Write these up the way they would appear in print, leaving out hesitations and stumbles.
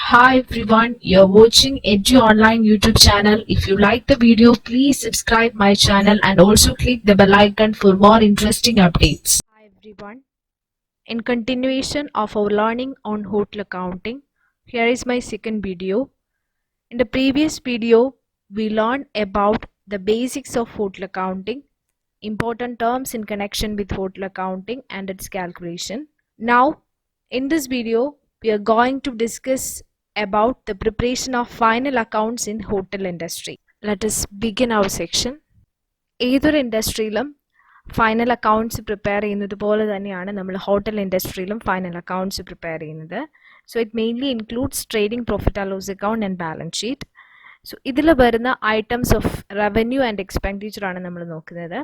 Hi everyone, you're watching Edu Online YouTube channel. If you like the video, please subscribe my channel and also click the bell icon for more interesting updates. Hi everyone. In continuation of our learning on hotel accounting, here is my second video. In the previous video, we learned about the basics of hotel accounting, important terms in connection with hotel accounting and its calculation. Now, in this video, we are going to discuss about the preparation of final accounts in hotel industry. Let us begin our section. ഏതൊരു ഇൻഡസ്ട്രിയിലും final accounts prepare ചെയ്യുന്നത് പോലെ തന്നെയാണ് നമ്മൾ hotel ഇൻഡസ്ട്രിയിലും final accounts prepare ചെയ്യുന്നത്. So it mainly includes trading profit and loss account and balance sheet. So ഇതിൽ വരുന്ന items of revenue and expenditure ആണ് നമ്മൾ നോക്കുന്നത്.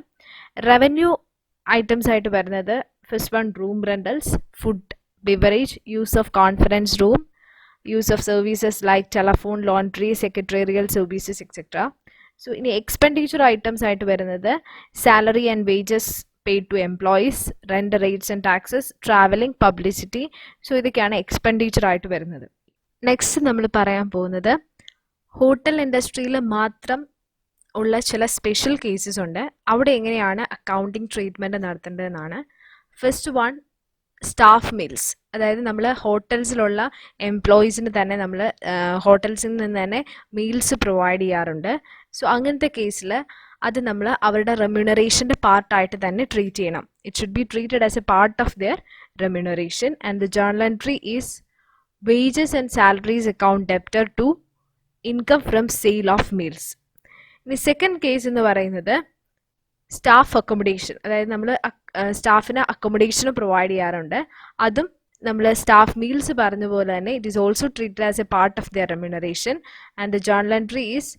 റവന്യൂ ഐറ്റംസ് ആയിട്ട് വരുന്നത് first one room rentals, food, beverage, use of conference room, use of services like telephone, laundry, secretarial services etcetera. So ഇനി expenditure items ആയിട്ട് വരുന്നത് salary and wages paid to employees, rent, rates and taxes, travelling, publicity. So ഇതൊക്കെയാണ് expenditure ആയിട്ട് വരുന്നത്. Next നമ്മൾ പറയാൻ പോകുന്നത് hotel ഇൻഡസ്ട്രിയിൽ മാത്രം ഉള്ള ചില സ്പെഷ്യൽ കേസസ് ഉണ്ട്. അവിടെ എങ്ങനെയാണ് അക്കൗണ്ടിങ് ട്രീറ്റ്മെൻറ്റ് നടത്തേണ്ടതെന്നാണ്. First one, staff meals. അതായത് നമ്മൾ ഹോട്ടൽസിലുള്ള എംപ്ലോയീസിന് തന്നെ നമ്മൾ ഹോട്ടൽസിൽ നിന്ന് തന്നെ മീൽസ് പ്രൊവൈഡ് ചെയ്യാറുണ്ട്. സോ അങ്ങനത്തെ കേസിൽ അത് നമ്മൾ അവരുടെ റെമ്യൂണറേഷൻ്റെ പാർട്ടായിട്ട് തന്നെ ട്രീറ്റ് ചെയ്യണം. It should be treated as a part of their remuneration. And the journal entry is wages and salaries account debtor to income from sale of meals. ഇനി സെക്കൻഡ് കേസ് എന്ന് പറയുന്നത് സ്റ്റാഫ് അക്കോമഡേഷൻ. അതായത് നമ്മൾ സ്റ്റാഫിന് accommodation provide ചെയ്യാറുണ്ട്. അതും നമ്മൾ staff meals പറഞ്ഞ പോലെ തന്നെ it is also treated as a part of their remuneration. And the journal entry is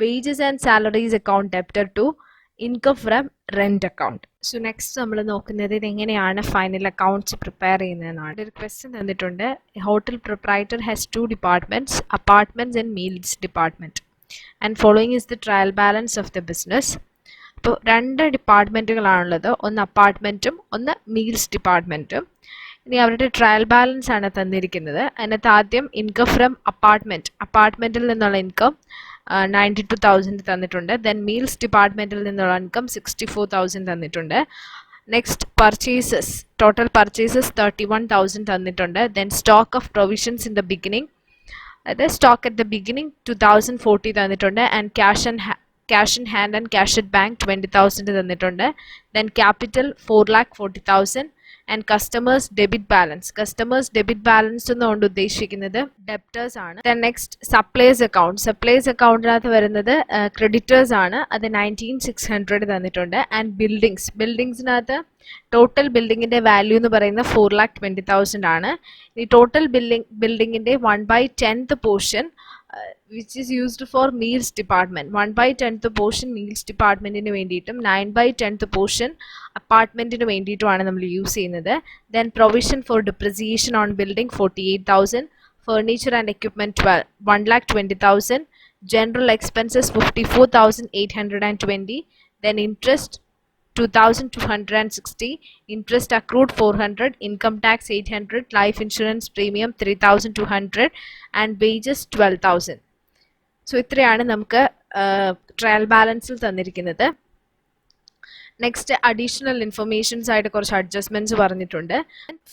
wages and salaries account debtor to income from rent account. So next നമ്മൾ നോക്കുന്നത് ഇതെങ്ങനെയാണ് final accounts prepare ചെയ്യുന്നതെന്നാണ്. ഒരു question തന്നിട്ടുണ്ട്. Hotel proprietor has 2 departments, apartments and meals department, and following is the trial balance of the business. അപ്പോൾ 2 ഡിപ്പാർട്ട്മെൻറ്റുകളാണുള്ളത്, ഒന്ന് അപ്പാർട്ട്മെൻറ്റും ഒന്ന് meals ഡിപ്പാർട്ട്മെൻറ്റും. ഇനി അവരുടെ ട്രയൽ ബാലൻസ് ആണ് തന്നിരിക്കുന്നത്. അതിനകത്ത് ആദ്യം ഇൻകം ഫ്രം അപ്പാർട്ട്മെൻറ്റിൽ നിന്നുള്ള ഇൻകം 92,000 തന്നിട്ടുണ്ട്. ദെൻ മീൽസ് ഡിപ്പാർട്ട്മെൻറ്റിൽ നിന്നുള്ള ഇൻകം 64,000 തന്നിട്ടുണ്ട്. നെക്സ്റ്റ് പർച്ചേസസ്, ടോട്ടൽ പർച്ചേസസ് 31,000 തന്നിട്ടുണ്ട്. Then stock of provisions in the beginning, അതായത് സ്റ്റോക്ക് അറ്റ് ദ ബിഗിനിങ് 2040 തന്നിട്ടുണ്ട്. And cash in hand and cash at bank 20,000 തന്നിട്ടുണ്ട്. Then capital 4,40,000. And customers debit balance എന്നുകൊണ്ട് ഉദ്ദേശിക്കുന്നത് debtors ആണ്. Then next supplies അക്കൗണ്ടിനകത്ത് വരുന്നത് creditors ആണ്. അത് 19,600 തന്നിട്ടുണ്ട്. ആൻഡ് ബിൽഡിങ്സിനകത്ത് ടോട്ടൽ ബിൽഡിങ്ങിൻ്റെ വാല്യൂ എന്ന് പറയുന്നത് 4,20,000 ആണ്. ഈ ടോട്ടൽ ബിൽഡിങ്ങിൻ്റെ 1/10 portion which is used for meals department, 1/10 portion meals ഡിപ്പാർട്ട്മെൻറ്റിന് വേണ്ടിയിട്ടും 9/10 പോർഷൻ അപ്പാർട്ട്മെൻറ്റിന് വേണ്ടിയിട്ടുമാണ് നമ്മൾ യൂസ് ചെയ്യുന്നത്. Then provision for depreciation on building 48,000, furniture and equipment 1,20,000, general expenses 54,820, then interest 2,260, interest accrued 400, income tax 800, life insurance premium 3,200 and wages 12,000. So ഇത്രയാണ് നമുക്ക് trial ബാലൻസിൽ തന്നിരിക്കുന്നത്. Next additional informations ആയിട്ട് കുറച്ച് അഡ്ജസ്റ്റ്മെൻറ്റ്സ് പറഞ്ഞിട്ടുണ്ട്.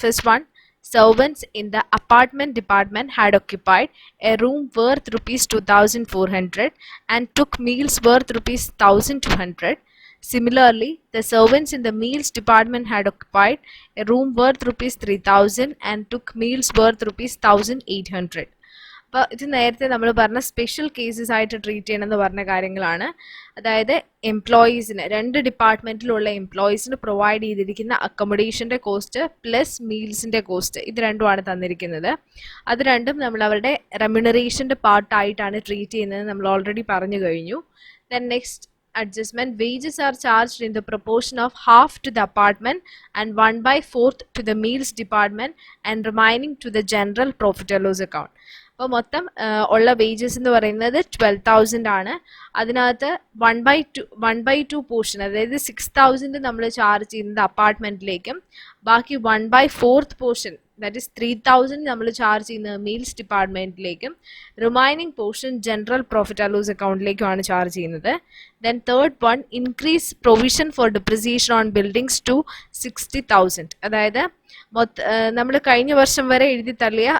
First one, servants in the apartment department had occupied a room worth ₹2,400 and took meals worth ₹1,200. Similarly, the servants in the meals department had occupied a room worth ₹3,000 and took meals worth ₹1,800. അപ്പോൾ ഇത് നേരത്തെ നമ്മൾ പറഞ്ഞ special cases ആയിട്ട് treat ചെയ്യണമെന്ന് പറഞ്ഞ കാര്യങ്ങളാണ്. അതായത് എംപ്ലോയീസിന് 2 ഡിപ്പാർട്ട്മെൻറ്റിലുള്ള എംപ്ലോയീസിന് പ്രൊവൈഡ് ചെയ്തിരിക്കുന്ന അക്കോമഡേഷൻ്റെ കോസ്റ്റ് പ്ലസ് മീൽസിൻ്റെ കോസ്റ്റ്, ഇത് രണ്ടുമാണ് തന്നിരിക്കുന്നത്. അത് രണ്ടും നമ്മൾ അവരുടെ റെമ്യൂണറേഷൻ്റെ പാർട്ടായിട്ടാണ് ട്രീറ്റ് ചെയ്യുന്നത്, നമ്മൾ ഓൾറെഡി പറഞ്ഞു കഴിഞ്ഞു. Then next adjustment, wages are charged in the proportion of half to the apartment and 1/4 to the meals department and remaining to the general profit and loss account. അപ്പോൾ മൊത്തം ഉള്ള വേജസ് എന്ന് പറയുന്നത് 12,000 ആണ്. അതിനകത്ത് 1/2 പോർഷൻ, അതായത് 6,000 നമ്മൾ ചാർജ് ചെയ്യുന്നത് അപ്പാർട്ട്മെൻറ്റിലേക്കും ബാക്കി 1/4 പോർഷൻ ദാറ്റ് ഈസ് 3000 നമ്മൾ ചാർജ് ചെയ്യുന്നത് മീൽസ് ഡിപ്പാർട്ട്മെൻറ്റിലേക്കും remaining portion general profit and loss അക്കൗണ്ടിലേക്കുമാണ് ചാർജ് ചെയ്യുന്നത്. Then third one, increase provision for depreciation on buildings to 60,000. അതായത് നമ്മൾ കഴിഞ്ഞ വർഷം വരെ എഴുതി തള്ളിയ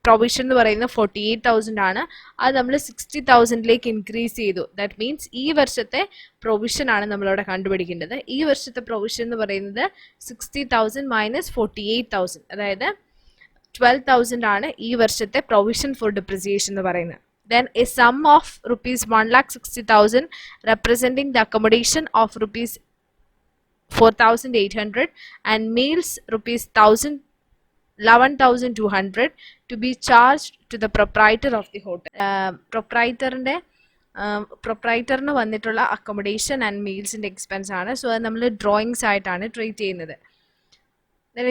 പ്രൊവിഷൻ എന്ന് പറയുന്നത് 48,000 ആണ്. അത് നമ്മൾ 60,000ലേക്ക് ഇൻക്രീസ് ചെയ്തു. ദാറ്റ് മീൻസ് ഈ വർഷത്തെ പ്രൊവിഷൻ ആണ് നമ്മളിവിടെ കണ്ടുപിടിക്കേണ്ടത്. ഈ വർഷത്തെ പ്രൊവിഷൻ എന്ന് പറയുന്നത് 60,000 മൈനസ് 48,000, അതായത് 12,000 ആണ് ഈ വർഷത്തെ പ്രൊവിഷൻ ഫോർ ഡിപ്രിസിയേഷൻ എന്ന് പറയുന്നത്. Then a sum of rupees 1,60,000 representing the accommodation of rupees 4,800 and meals rupees 11,200 to be charged to the proprietor of the hotel. പ്രൊപ്രൈറ്ററിന് വന്നിട്ടുള്ള അക്കോമഡേഷൻ ആൻഡ് മീൽസിൻ്റെ എക്സ്പെൻസ് ആണ്. സോ അത് നമ്മൾ ഡ്രോയിങ്സ് ആയിട്ടാണ് ട്രീറ്റ് ചെയ്യുന്നത്.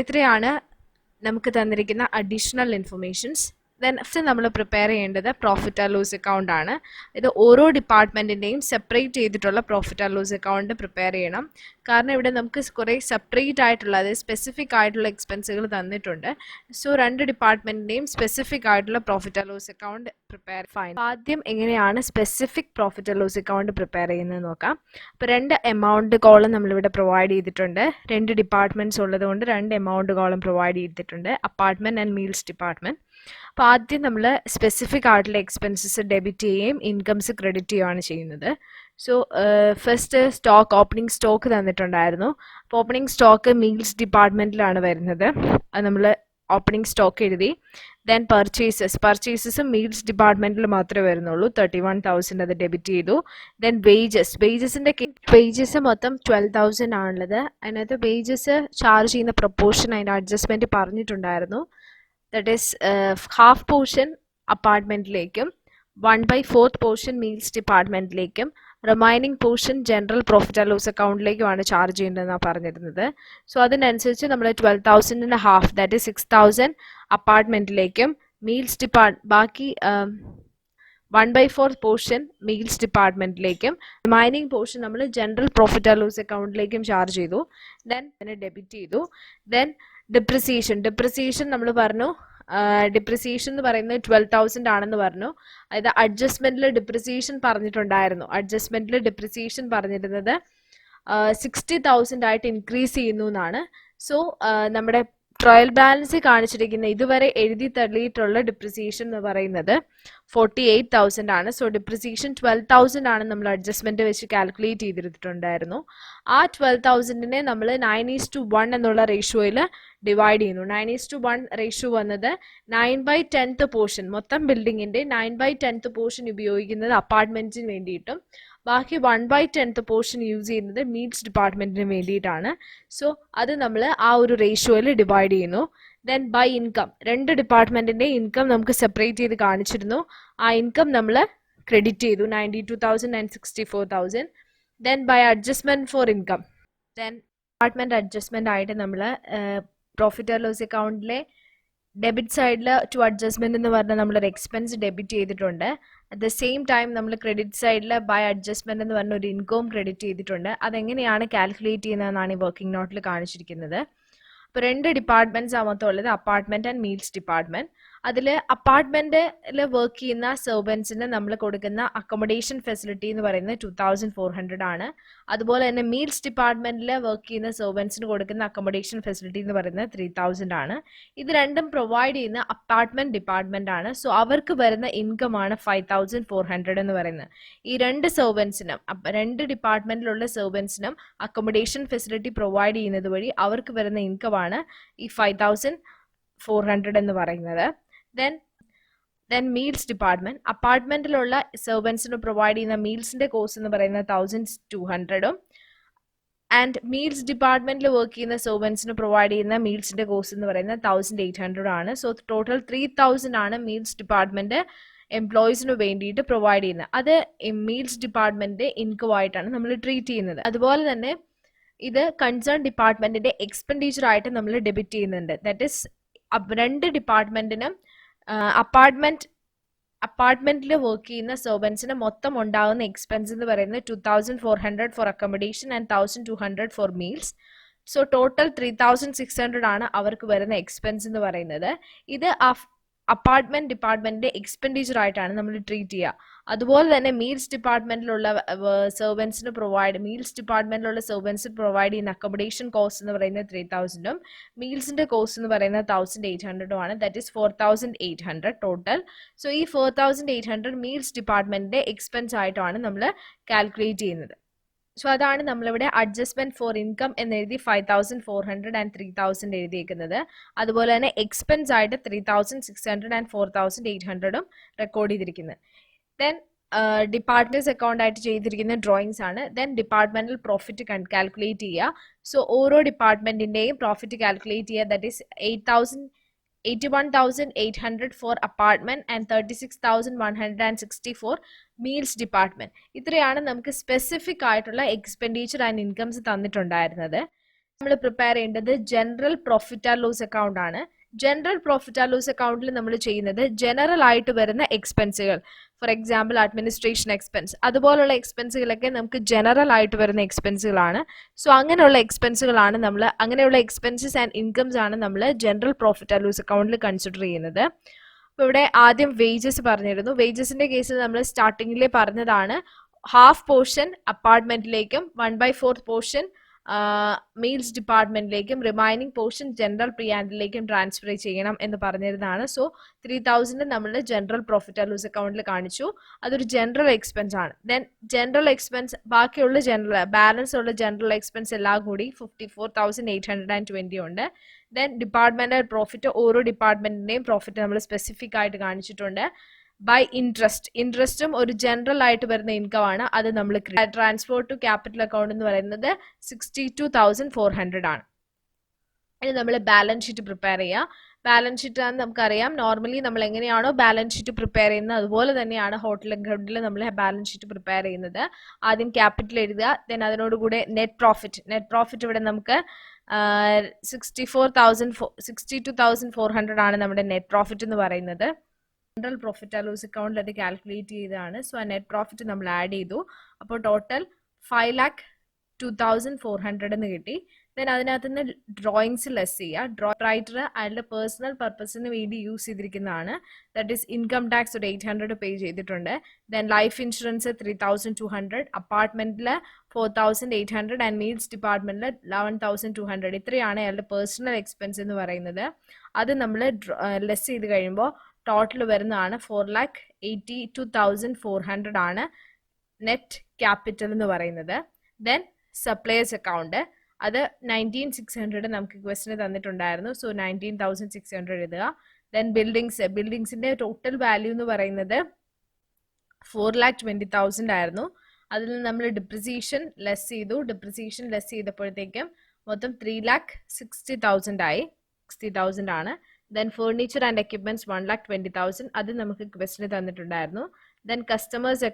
ഇത്രയാണ് നമുക്ക് തന്നിരിക്കുന്ന അഡീഷണൽ ഇൻഫർമേഷൻസ്. ദെൻ നമ്മൾ പ്രിപ്പയർ ചെയ്യേണ്ടത് പ്രോഫിറ്റ് ആൻഡ് ലോസ് അക്കൗണ്ട് ആണ്. ഇത് ഓരോ ഡിപ്പാർട്ട്മെൻറ്റിൻ്റെയും സെപ്പറേറ്റ് ചെയ്തിട്ടുള്ള profit and loss account prepare ചെയ്യണം. കാരണം ഇവിടെ നമുക്ക് കുറേ സെപ്പറേറ്റ് ആയിട്ടുള്ള, അതായത് സ്പെസിഫിക് ആയിട്ടുള്ള എക്സ്പെൻസുകൾ തന്നിട്ടുണ്ട്. സോ രണ്ട് ഡിപ്പാർട്ട്മെൻറ്റിൻ്റെയും സ്പെസിഫിക് ആയിട്ടുള്ള profit and loss account prepare fine. ആദ്യം എങ്ങനെയാണ് specific profit and loss account prepare ചെയ്യുന്നത് നോക്കാം. അപ്പോൾ രണ്ട് എമൗണ്ട് കോളം നമ്മളിവിടെ പ്രൊവൈഡ് ചെയ്തിട്ടുണ്ട്. രണ്ട് ഡിപ്പാർട്ട്മെൻറ്റ്സ് ഉള്ളതുകൊണ്ട് രണ്ട് എമൗണ്ട് കോളം പ്രൊവൈഡ് ചെയ്തിട്ടുണ്ട്, അപ്പാർട്ട്മെൻറ്റ് ആൻഡ് മീൽസ് ഡിപ്പാർട്ട്മെൻറ്റ്. അപ്പോൾ ആദ്യം നമ്മൾ സ്പെസിഫിക് ആയിട്ടുള്ള എക്സ്പെൻസസ് ഡെബിറ്റ് ചെയ്യുകയും ഇൻകംസ് ക്രെഡിറ്റ് ചെയ്യുകയാണ് ചെയ്യുന്നത്. So first stock, opening stock തന്നിട്ടുണ്ടായിരുന്നു. അപ്പോൾ ഓപ്പണിംഗ് സ്റ്റോക്ക് മീൽസ് ഡിപ്പാർട്ട്മെൻറ്റിലാണ് വരുന്നത്. അത് നമ്മൾ ഓപ്പണിംഗ് സ്റ്റോക്ക് എഴുതി. ദെൻ പർച്ചേസസും മീൽസ് ഡിപ്പാർട്ട്മെൻറ്റിൽ മാത്രമേ വരുന്നുള്ളൂ. 31,000 അത് ഡെബിറ്റ് ചെയ്തു. ദെൻ വേജസ് മൊത്തം 12,000 ആണുള്ളത്. അതിനകത്ത് വേജസ് ചാർജ് ചെയ്യുന്ന പ്രൊപ്പോർഷൻ അതിൻ്റെ അഡ്ജസ്റ്റ്മെൻറ്റ് പറഞ്ഞിട്ടുണ്ടായിരുന്നു. ദാറ്റ് ഈസ് ഹാഫ് പോർഷൻ അപ്പാർട്ട്മെൻറ്റിലേക്കും 1/4 പോർഷൻ മീൽസ് ഡിപ്പാർട്ട്മെൻറ്റിലേക്കും remaining portion general profit and loss അക്കൗണ്ടിലേക്കുമാണ് ചാർജ് ചെയ്യേണ്ടതെന്നാണ് പറഞ്ഞിരുന്നത്. സോ അതിനനുസരിച്ച് നമ്മൾ 12,000ൻ്റെ ഹാഫ്, ദാറ്റ് ഈസ് 6,000 അപ്പാർട്ട്മെൻറ്റിലേക്കും ബാക്കി 1/4 പോർഷൻ മീൽസ് ഡിപ്പാർട്ട്മെൻറ്റിലേക്കും റിമൈനിങ് പോർഷൻ നമ്മൾ ജനറൽ പ്രോഫിറ്റ് ആൻഡ് ലോസ് അക്കൗണ്ടിലേക്കും ചാർജ് ചെയ്തു. ദെൻ അതിനെ ഡെബിറ്റ് ചെയ്തു. ദെൻ ഡിപ്രിസിയേഷൻ നമ്മൾ പറഞ്ഞു. ഡിപ്രിസിയേഷൻ എന്ന് പറയുന്നത് 12,000 ആണെന്ന് പറഞ്ഞു. അതായത് അഡ്ജസ്റ്റ്മെൻറ്റിൽ ഡിപ്രിസിയേഷൻ പറഞ്ഞിട്ടുണ്ടായിരുന്നു. അഡ്ജസ്റ്റ്മെൻറ്റിൽ ഡിപ്രിസിയേഷൻ പറഞ്ഞിരുന്നത് 60,000 ആയിട്ട് ഇൻക്രീസ് ചെയ്യുന്നു എന്നാണ്. സോ നമ്മുടെ ട്രയൽ ബാലൻസ് കാണിച്ചിരിക്കുന്ന ഇതുവരെ എഴുതി തള്ളിയിട്ടുള്ള ഡിപ്രിസിയേഷൻ എന്ന് പറയുന്നത് 48,000 ആണ്. സോ ഡിപ്രിസിയേഷൻ 12,000 ആണ് നമ്മൾ അഡ്ജസ്റ്റ്മെൻറ്റ് വെച്ച് കാൽക്കുലേറ്റ് ചെയ്തിട്ടുണ്ടായിരുന്നു. ആ 12,000നെ നമ്മൾ 9:1 എന്നുള്ള റേഷ്യോയിൽ ഡിവൈഡ് ചെയ്യുന്നു. 9:1 റേഷ്യോ വന്നത് 9/10 പോർഷൻ, മൊത്തം ബിൽഡിങ്ങിൻ്റെ 9/10 പോർഷൻ ഉപയോഗിക്കുന്നത് അപ്പാർട്ട്മെൻറ്റ്സിന് വേണ്ടിയിട്ടും ബാക്കി 1/10 പോർഷൻ യൂസ് ചെയ്യുന്നത് മീൽസ് ഡിപ്പാർട്ട്മെൻറ്റിന് വേണ്ടിയിട്ടാണ്. സോ അത് നമ്മൾ ആ ഒരു റേഷ്യോയിൽ ഡിവൈഡ് ചെയ്യുന്നു. ദെൻ ബൈ ഇൻകം, രണ്ട് ഡിപ്പാർട്ട്മെൻറ്റിൻ്റെ ഇൻകം നമുക്ക് സെപ്പറേറ്റ് ചെയ്ത് കാണിച്ചിരുന്നു. ആ ഇൻകം നമ്മൾ ക്രെഡിറ്റ് ചെയ്തു, 92,000 and 64,000. Then bye adjustment four income, then department adjustment ആയിട്ട് നമ്മൾ പ്രോഫിറ്റ് ആൻഡ് ലോസ് അക്കൗണ്ടിലെ ഡെബിറ്റ് സൈഡിൽ ടു അഡ്ജസ്റ്റ്മെൻറ്റ് എന്ന് പറഞ്ഞാൽ നമ്മളൊരു എക്സ്പെൻസ് ഡെബിറ്റ് ചെയ്തിട്ടുണ്ട്. അറ്റ് ദ സെയിം ടൈം നമ്മൾ ക്രെഡിറ്റ് സൈഡിൽ ബൈ അഡ്ജസ്റ്റ്മെൻറ്റ് എന്ന് പറഞ്ഞ ഒരു ഇൻകം ക്രെഡിറ്റ് ചെയ്തിട്ടുണ്ട്. അതെങ്ങനെയാണ് കാൽക്കുലേറ്റ് ചെയ്യുന്നതെന്നാണ് ഈ വർക്കിംഗ് നോട്ടിൽ കാണിച്ചിരിക്കുന്നത്. അപ്പോൾ രണ്ട് ഡിപ്പാർട്ട്മെൻറ്റ്സ് മൊത്തം ഉള്ളത്, അപ്പാർട്ട്മെൻറ്റ് ആൻഡ് മീൽസ് ഡിപ്പാർട്ട്മെൻറ്റ്. അതിൽ അപ്പാർട്ട്മെൻറ്റിൽ വർക്ക് ചെയ്യുന്ന സെർവൻസിന് നമ്മൾ കൊടുക്കുന്ന അക്കോമഡേഷൻ ഫെസിലിറ്റി എന്ന് പറയുന്നത് 2,400 ആണ്. അതുപോലെ തന്നെ മീൽസ് ഡിപ്പാർട്ട്മെൻറ്റിൽ വർക്ക് ചെയ്യുന്ന സെർവൻസിന് കൊടുക്കുന്ന അക്കോമഡേഷൻ ഫെസിലിറ്റി എന്ന് പറയുന്നത് 3,000 ആണ്. ഇത് രണ്ടും പ്രൊവൈഡ് ചെയ്യുന്ന അപ്പാർട്ട്മെൻറ്റ് ഡിപ്പാർട്ട്മെൻറ്റ് ആണ്. സോ അവർക്ക് വരുന്ന ഇൻകമാണ് 5,400 എന്ന് പറയുന്നത്. ഈ രണ്ട് സെർവൻസിനും, രണ്ട് ഡിപ്പാർട്ട്മെൻറ്റിലുള്ള സെർവൻസിനും അക്കോമഡേഷൻ ഫെസിലിറ്റി പ്രൊവൈഡ് ചെയ്യുന്നത് വഴി അവർക്ക് വരുന്ന ഇൻകമാണ് ഈ 5,400 എന്ന് പറയുന്നത്. ദെൻ മീൽസ് ഡിപ്പാർട്ട്മെൻറ്റ്, അപ്പാർട്ട്മെൻറ്റിലുള്ള സെർവൻസിന് പ്രൊവൈഡ് ചെയ്യുന്ന മീൽസിൻ്റെ കോസ്റ്റ് എന്ന് പറയുന്നത് 1,200ഉം ആൻഡ് മീൽസ് ഡിപ്പാർട്ട്മെൻറ്റിൽ വർക്ക് ചെയ്യുന്ന സെർവൻസിന് പ്രൊവൈഡ് ചെയ്യുന്ന മീൽസിൻ്റെ കോസ്റ്റ് എന്ന് പറയുന്നത് 1,800 ആണ്. സോ ടോട്ടൽ 3,000 ആണ് മീൽസ് ഡിപ്പാർട്ട്മെൻറ്റ് എംപ്ലോയീസിന് വേണ്ടിയിട്ട് പ്രൊവൈഡ് ചെയ്യുന്നത്. അത് മീൽസ് ഡിപ്പാർട്ട്മെൻറ്റ് ഇൻകം ആയിട്ടാണ് നമ്മൾ ട്രീറ്റ് ചെയ്യുന്നത്. അതുപോലെ തന്നെ ഇത് കൺസേൺ ഡിപ്പാർട്ട്മെൻറ്റിൻ്റെ എക്സ്പെൻഡിച്ചർ ആയിട്ട് നമ്മൾ ഡെബിറ്റ് ചെയ്യുന്നുണ്ട്. ദാറ്റ് ഈസ് രണ്ട് ഡിപ്പാർട്ട്മെൻറ്റിനും അപ്പാർട്ട്മെൻറ്റിൽ വർക്ക് ചെയ്യുന്ന സെർവൻസിന് മൊത്തം ഉണ്ടാകുന്ന എക്സ്പെൻസ് എന്ന് പറയുന്നത് 2,400 for accommodation and 1,200 for meals. So total 3600 ആണ് അവർക്ക് വരുന്ന എക്സ്പെൻസ് എന്ന് പറയുന്നത്. ഇത് അപ്പാർട്ട്മെന്റ് ഡിപ്പാർട്ട്മെന്റിന്റെ എക്സ്പെൻഡിച്ചർ ആയിട്ടാണ് നമ്മൾ ട്രീറ്റ് ചെയ്യുക. അതുപോലെ തന്നെ മീൽസ് ഡിപ്പാർട്ട്മെന്റിലുള്ള സെർവൻസിന് പ്രൊവൈഡ് ചെയ്യുന്ന അക്കോമഡേഷൻ കോസ്റ്റ് എന്ന് പറയുന്നത് 3000ഉം മീൽസിന്റെ കോസ്റ്റ് എന്ന് പറയുന്നത് 1800ഉം ആണ്. That is 4800 total. സോ ഈ 4800 മീൽസ് ഡിപ്പാർട്ട്മെന്റിന്റെ എക്സ്പെൻസ് ആയിട്ടാണ് നമ്മൾ കാൽക്കുലേറ്റ് ചെയ്യുന്നത്. സോ അതാണ് നമ്മളിവിടെ അഡ്ജസ്റ്റ്മെന്റ് ഫോർ ഇൻകം എന്ന് എഴുതി 5400 ആൻഡ് 3000 എഴുതിയേക്കുന്നത്. അതുപോലെ തന്നെ എക്സ്പെൻസ് ആയിട്ട് 3600 ആൻഡ് 4800ഉം റെക്കോർഡ് ചെയ്തിരിക്കുന്നത്. ദെൻ ഡിപ്പാർട്ട്മെന്റ്സ് അക്കൗണ്ട് ആയിട്ട് ചെയ്തിരിക്കുന്ന ഡ്രോയിങ്സ് ആണ്. ദെൻ ഡിപ്പാർട്ട്മെന്റൽ പ്രോഫിറ്റ് കാൽക്കുലേറ്റ് ചെയ്യുക. സോ ഓരോ ഡിപ്പാർട്ട്മെന്റിന്റെയും പ്രോഫിറ്റ് കാൽക്കുലേറ്റ് ചെയ്യുക. That is 81,800 for apartment and 36,160 for meals department. ഇത്രയാണ് നമുക്ക് സ്പെസിഫിക് ആയിട്ടുള്ള എക്സ്പെൻഡിച്ചർ ആൻഡ് ഇൻകംസ് തന്നിട്ടുണ്ടായിരുന്നത്. നമ്മൾ പ്രിപ്പയർ ചെയ്യേണ്ടത് general profit and loss account ആണ്. ജനറൽ പ്രോഫിറ്റ് ആൻഡ് ലോസ് അക്കൗണ്ടിൽ നമ്മൾ ചെയ്യുന്നത് ജനറൽ ആയിട്ട് വരുന്ന എക്സ്പെൻസുകൾ, ഫോർ എക്സാമ്പിൾ അഡ്മിനിസ്ട്രേഷൻ എക്സ്പെൻസ്, അതുപോലുള്ള എക്സ്പെൻസുകളൊക്കെ നമുക്ക് ജനറൽ ആയിട്ട് വരുന്ന എക്സ്പെൻസുകളാണ്. സോ അങ്ങനെയുള്ള എക്സ്പെൻസസ് ആൻഡ് ഇൻകംസ് ആണ് നമ്മൾ ജനറൽ പ്രോഫിറ്റ് ആൻഡ് ലോസ് അക്കൗണ്ടിൽ കൺസിഡർ ചെയ്യുന്നത്. അപ്പോൾ ഇവിടെ ആദ്യം വേജസ് പറഞ്ഞിരുന്നു. വേജസിന്റെ കേസിൽ നമ്മൾ സ്റ്റാർട്ടിങ്ങിലെ പറഞ്ഞതാണ് ഹാഫ് പോർഷൻ അപ്പാർട്ട്മെന്റിലേക്കും 1/4 പോർഷൻ മീൽസ് ഡിപ്പാർട്ട്മെന്റിലേക്കും റിമൈനിങ് പോർഷൻ ജനറൽ പ്രിയാൻഡിലേക്കും ട്രാൻസ്ഫർ ചെയ്യണം എന്ന് പറഞ്ഞിരുന്നതാണ്. സോ 3000 നമ്മൾ ജനറൽ പ്രോഫിറ്റ് ആൻഡ് ലോസ് അക്കൗണ്ടിൽ കാണിച്ചു. അതൊരു ജനറൽ എക്സ്പെൻസ് ആണ്. ദെൻ ജനറൽ എക്സ്പെൻസ് ബാക്കിയുള്ള ബാലൻസ് ഉള്ള ജനറൽ എക്സ്പെൻസ് എല്ലാം കൂടി 54,820 ഉണ്ട്. ദെൻ ഡിപ്പാർട്ട്മെന്റൽ പ്രോഫിറ്റ്, ഓരോ ഡിപ്പാർട്ട്മെന്റിന്റെയും പ്രോഫിറ്റ് നമ്മൾ സ്പെസിഫിക് ആയിട്ട് കാണിച്ചിട്ടുണ്ട്. ബൈ ഇൻട്രസ്റ്റും ഒരു ജനറൽ ആയിട്ട് വരുന്ന ഇൻകം ആണ്. അത് നമ്മൾ ട്രാൻസ്ഫർ ടു ക്യാപിറ്റൽ അക്കൗണ്ട് എന്ന് പറയുന്നത് 62,400 ആണ്. ഇനി നമ്മൾ ബാലൻസ് ഷീറ്റ് പ്രിപ്പയർ ചെയ്യുക. ബാലൻസ് ഷീറ്റ് ആണ് നമുക്കറിയാം, നോർമലി നമ്മൾ എങ്ങനെയാണോ ബാലൻസ് ഷീറ്റ് പ്രിപ്പയർ ചെയ്യുന്നത് അതുപോലെ തന്നെയാണ് ഹോട്ടൽ അക്കൗണ്ടിൽ നമ്മൾ ബാലൻസ് ഷീറ്റ് പ്രിപ്പയർ ചെയ്യുന്നത്. ആദ്യം ക്യാപിറ്റൽ എഴുതുക. ദെൻ അതിനോടുകൂടെ നെറ്റ് പ്രോഫിറ്റ് ഇവിടെ നമുക്ക് 62,400 ആണ് നമ്മുടെ നെറ്റ് പ്രോഫിറ്റ് എന്ന് പറയുന്നത്. ജനറൽ പ്രോഫിറ്റ് ആൻഡ് ലോസ് അക്കൗണ്ടിൽ അത് കാൽക്കുലേറ്റ് ചെയ്തതാണ്. സോ ആ നെറ്റ് പ്രോഫിറ്റ് നമ്മൾ ആഡ് ചെയ്തു. അപ്പോൾ ടോട്ടൽ 5,02,400 എന്ന് കിട്ടി. ദെൻ അതിനകത്ത് നിന്ന് ഡ്രോയിങ്സ് ലെസ് ചെയ്യുക. റൈറ്റർ അയാളുടെ പേഴ്സണൽ പർപ്പസിന് വേണ്ടി യൂസ് ചെയ്തിരിക്കുന്നതാണ്. ദാറ്റ് ഈസ് ഇൻകം ടാക്സ് ഒരു 800 പേ ചെയ്തിട്ടുണ്ട്. ദെൻ ലൈഫ് ഇൻഷുറൻസ് 3,200, അപ്പാർട്ട്മെന്റിൽ 4,800 ആൻഡ് മീൽസ് ഡിപ്പാർട്ട്മെന്റിൽ 11,200. ഇത്രയാണ് അയാളുടെ പേഴ്സണൽ എക്സ്പെൻസ് എന്ന് പറയുന്നത്. അത് നമ്മൾ ലെസ് ചെയ്ത് കഴിയുമ്പോൾ ടോട്ടൽ വരുന്നതാണ് 4,82,400 ആണ് നെറ്റ് ക്യാപിറ്റൽ എന്ന് പറയുന്നത്. ദെൻ സപ്ലയേഴ്സ് അക്കൗണ്ട്, അത് 19,600 നമുക്ക് ക്വസ്റ്റിന് തന്നിട്ടുണ്ടായിരുന്നു. സോ 19,600 എഴുതുക. ദെൻ ബിൽഡിങ്സിന്റെ ടോട്ടൽ വാല്യൂ എന്ന് പറയുന്നത് 4,20,000 ആയിരുന്നു. അതിൽ നിന്ന് നമ്മൾ ഡിപ്രിസിയേഷൻ ലെസ് ചെയ്തപ്പോഴത്തേക്കും മൊത്തം 3,60,000 ആയി. 60,000 ആണ്. ദെൻ ഫർണിച്ചർ ആൻഡ് എക്യുപ്മെന്റ്സ് 1,20,000, അത് നമുക്ക് ക്വസ്റ്റിന് തന്നിട്ടുണ്ടായിരുന്നു. ദെൻ കസ്റ്റമേഴ്സ്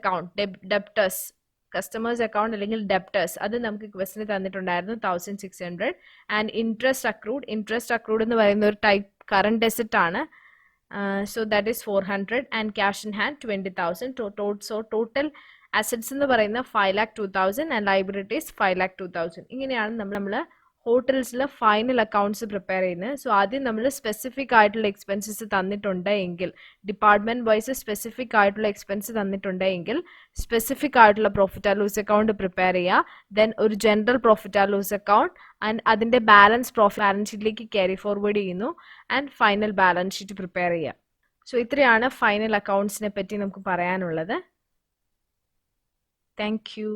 അക്കൗണ്ട് അല്ലെങ്കിൽ ഡെപ്റ്റേഴ്സ്, അത് നമുക്ക് ക്വസ്റ്റിന് തന്നിട്ടുണ്ടായിരുന്നു 1,600. ആൻഡ് ഇൻട്രസ്റ്റ് അക്രൂഡ് എന്ന് പറയുന്ന ഒരു ടൈപ്പ് കറണ്ട് അസറ്റ് ആണ്. So that is 400 and cash in hand 20,000. So total assets എന്ന് പറയുന്ന 5,02,000 ആൻഡ് ലൈബിലിറ്റീസ് 5,02,000. ഇങ്ങനെയാണ് നമ്മൾ ഹോട്ടൽസിലെ ഫൈനൽ അക്കൗണ്ട്സ് പ്രിപ്പയർ ചെയ്യുന്നത്. സോ ആദ്യം നമ്മൾ സ്പെസിഫിക് ആയിട്ടുള്ള എക്സ്പെൻസസ് തന്നിട്ടുണ്ടെങ്കിൽ, ഡിപ്പാർട്ട്മെന്റ് വൈസ് സ്പെസിഫിക് ആയിട്ടുള്ള എക്സ്പെൻസ് തന്നിട്ടുണ്ടെങ്കിൽ സ്പെസിഫിക് ആയിട്ടുള്ള profit and loss account prepare ചെയ്യുക. ദെൻ ഒരു general profit and loss account and അതിന്റെ ബാലൻസ് ഷീറ്റിലേക്ക് ക്യാരി ഫോർവേഡ് ചെയ്യുന്നു and final balance sheet prepare ചെയ്യുക. സോ ഇത്രയാണ് ഫൈനൽ അക്കൗണ്ട്സിനെ പറ്റി നമുക്ക് പറയാനുള്ളത്. Thank you.